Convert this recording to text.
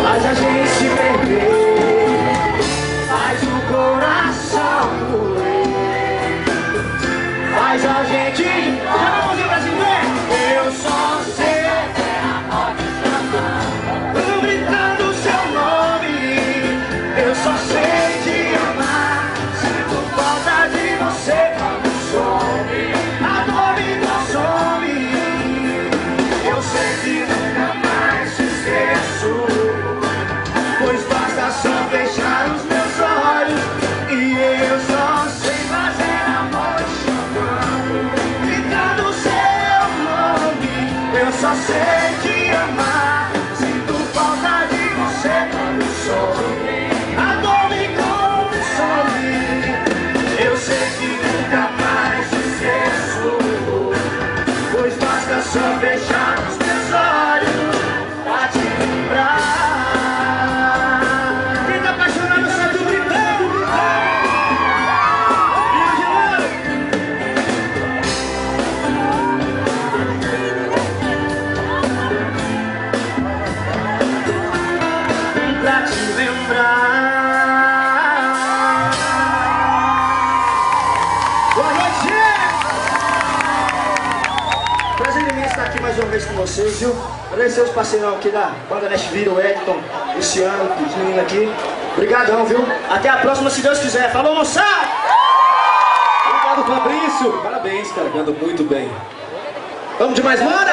faz a gente se perder, faz o coração doer, faz a gente... Já vai fazer pra se ver? Eu só sei tô gritando seu nome, eu só sei te amar, sinto falta de você quando some, a dor me consome, eu sei que nunca mais te esqueço, pois basta só fechar os meus olhos e eu só sei fazer amor te chamando, gritando seu nome, eu só sei te amar, sinto falta de você quando some, a dor me consome, eu sei que nunca mais te esqueço, pois basta só fechar os meus olhos pra te lembrar. Quem tá apaixonado sai do gritando, pra te lembrar. Boa noite, gente! Prazer imenso estar aqui mais uma vez com vocês, viu? Agradecer os parceirão aqui da banda Nashville, o Edton, Luciano, os meninos aqui. Obrigadão, viu? Até a próxima, se Deus quiser. Falou, moçada! Obrigado, Fabrício. Parabéns, cara, canta muito bem. Vamos de mais, manda!